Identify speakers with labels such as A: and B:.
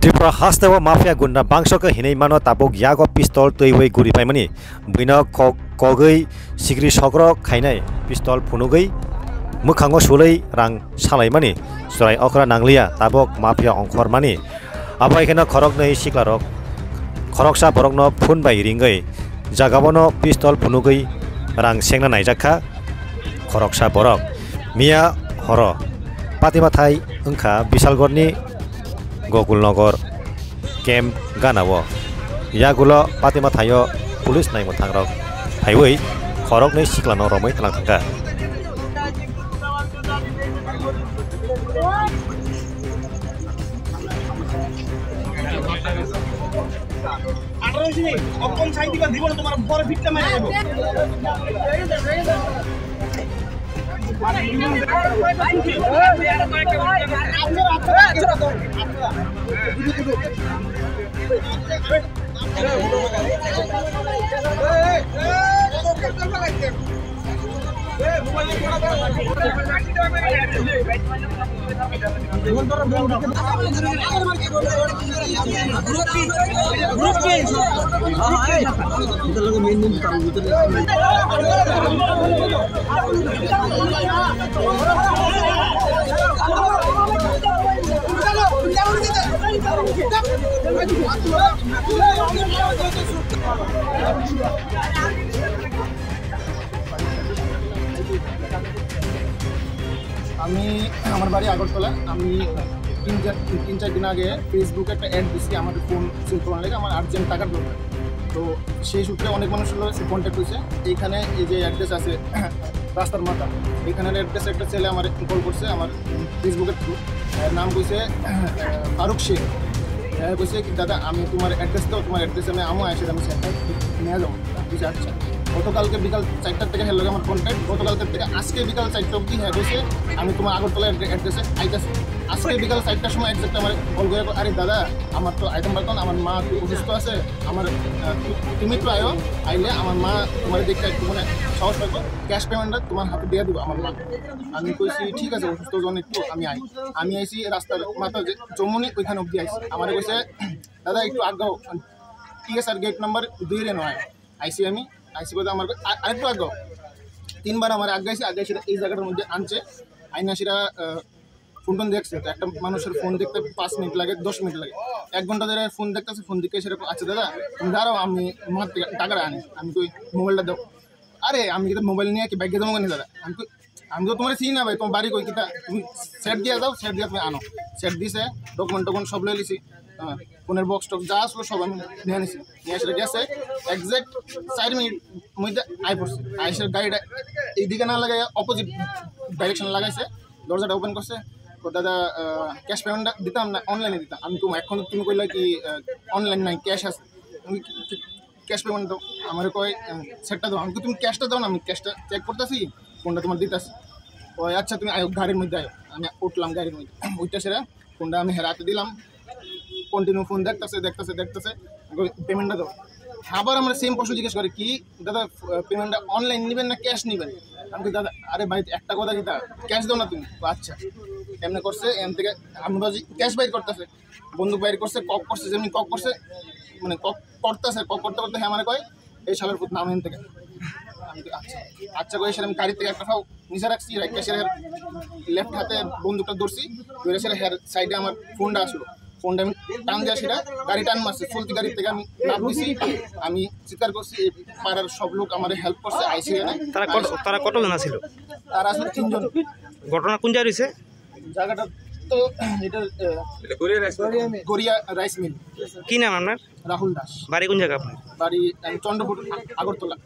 A: Tripura हास्ताव mafia गुंडा बांसक हिनै मानो ताबुक यागो पिस्तल तैवै गुरि पाइमानि बुइनो कगै सिग्रि सग्र खाइनाय पिस्तल फुनुगै मोखाङाव सुलै रां सालायमानि सराय अखरा नांलिया ताबुक माफिया अंखरमानि आबाइखेनो खरक नै सिख्लारक खरकसा बरकनो फुन बाय रिंगै जागाबनो पिस्तल फुनुगै रां सेंना नायजाखा खरकसा बरक मिया हर पातिमाथाय ओंखा बिशालगड़नि गकुलनगर केम्प गानावो यागुलो पातिमाथायो पुलिस नायमो थांग्रक फाइवै खरक नै सिख्लानो रमै थालां थांगा
B: আমি আমার বাড়ি আগরতলা। আমি তিন চার দিন আগে ফেসবুকে একটা অ্যাড দিচ্ছি আমার ফোন সেল করার লাগে, আমার আর্জেন্ট টাকার দরকার। তো সেই সূত্রে অনেক মানুষের কন্ট্যাক্ট হয়েছে। এইখানে এই যে অ্যাড্রেস আছে রাস্তার মাথা, এইখানের অ্যাড্রেসে একটা ছেলে আমার কল করছে আমার ফেসবুকের থ্রু। নাম কইছে ফারুক শেখ। কইছে কি দাদা আমি তোমার অ্যাড্রেস দাও, তোমার অ্যাড্রেসে আমি আমও আসে আমি সেন্টার নিয়ে যাবো। বুঝে আচ্ছা, গতকালকে বিকাল 4টার থেকে হের লগে আমার কন্ট্যাক্ট। গতকালকের থেকে আজকে বিকাল 4টা অবধি হ্যাঁ কইছে আমি তোমার আগরতলা অ্যাড্রেসে আইতেছি। আজকে বিকাল 4টার সময় একজাক্ট আমার কল করে আরে দাদা আমার তো আইতাম পারতাম, আমার মা অসুস্থ আছে, আমার তুমি একটু আয়ো, আইলে আমার মা তোমার দেখতে একটু মানে সাহস পাইব, ক্যাশ পেমেন্টটা তোমার হাতে দিয়ে দেবো আমার মা। আমি কইছি ঠিক আছে অসুস্থ জন একটু আমি আইসি রাস্তার মাথা জম্মুনি ওইখানে অবধি আইসি। আমার কইছে দাদা একটু আগাও, ঠিক আছে আর গেট নাম্বার 2 নয় আইসি। আমি আইসি বলতে আমার আরেকটু আগাও, 3বার আমার আগাইছি সেটা এই জায়গাটার মধ্যে আনছে আইনা সেটা ফোন দেখছে। তো একটা মানুষের ফোন দেখতে 5 মিনিট লাগে 10 মিনিট লাগে, 1 ঘন্টা ধরে ফোন দেখতেছে। ফোন দেখে সেটা আচ্ছা দাদা তুমি দাঁড়াও আমি আমার টাকাটা আনি, আমি কই মোবাইলটা দাও। আরে আমি কিন্তু মোবাইল নিয়ে কি ব্যাগে জমা নি দাদা, আমি তো তোমার চিনি না ভাই, তোমার বাড়ি কই কিতা, তুমি সেট দিয়ে দাও, সেট দিয়ে তুমি আনো। সেট দিছে, ডকুমেন্ট সব লয়ে লিছি, ফোনের বক্স টক যা আসলো সব আমি নিয়ে নিছি। নিয়ে এসে গেছে একজ্যাক্ট 4 মিনিট মধ্যে আই পড়ছে। আইসের গাড়িটা এইদিকে না লাগাই অপোজিট ডাইরেকশন লাগাইছে, দরজাটা ওপেন করছে। তো দাদা ক্যাশ পেমেন্টটা দিতাম না অনলাইনে দিতাম। আমি তুমি এখন তুমি কইলা কি অনলাইন নাই ক্যাশ আছে, তুমি ক্যাশ পেমেন্ট দাও। আমার কয় সেটটা দাও। আমি তুমি ক্যাশটা দাও না, আমি ক্যাশটা চেক করতেছি, ফোনটা তোমার দিতেছি। ওই আচ্ছা তুমি আয়ো গাড়ির মধ্যে আয়ো। আমি উঠলাম গাড়ির মধ্যে, ওইটা সেরা ফোনটা আমি হেরাতে দিলাম। কন্টিনিউ ফোন দেখতেছে পেমেন্টটা দাও। আবার আমরা সেম প্রশ্ন জিজ্ঞেস করি কি দাদা পেমেন্টটা অনলাইন নেবেন না ক্যাশ নেবেন। আমি দাদা আরে ভাই একটা কথা কি তা ক্যাশ দাও না তুমি। আচ্ছা এমনি করছে, এম থেকে আমি বাজি ক্যাশ বাইর করতেছে, বন্দুক বাইর করছে, কক করছে, যেমনি কক করছে মানে কক করতেছে, কক করতে করতে হ্যাঁ মানে কয় এই সালের পুত নাম এন থেকে। আমি আচ্ছা আচ্ছা কই সেটা আমি গাড়ি থেকে একটা ফাও নিচে রাখছি, ক্যাশের লেফট হাতে বন্দুকটা ধরছি, ধরে সেটা হেয়ার সাইডে আমার ফোনটা আসলো। ফোনটা আমি টান দেওয়া সেটা গাড়ি টান মারছে, চলতি গাড়ি থেকে আমি নাম দিছি। আমি চিৎকার করছি, পাড়ার সব লোক আমার হেল্প করছে। আইসি
C: তারা কতজন ছিল?
B: তারা আসলে 3 জন।
C: ঘটনা কোন জায়গায় হয়েছে?
B: জায়গাটা তো এটা গড়িয়া রাইস মিল।
C: কি নাম আপনার?
B: রাহুল দাস।
C: বাড়ি কোন জায়গা আপনার?
B: বাড়ি চন্দ্রপুর আগরতলা।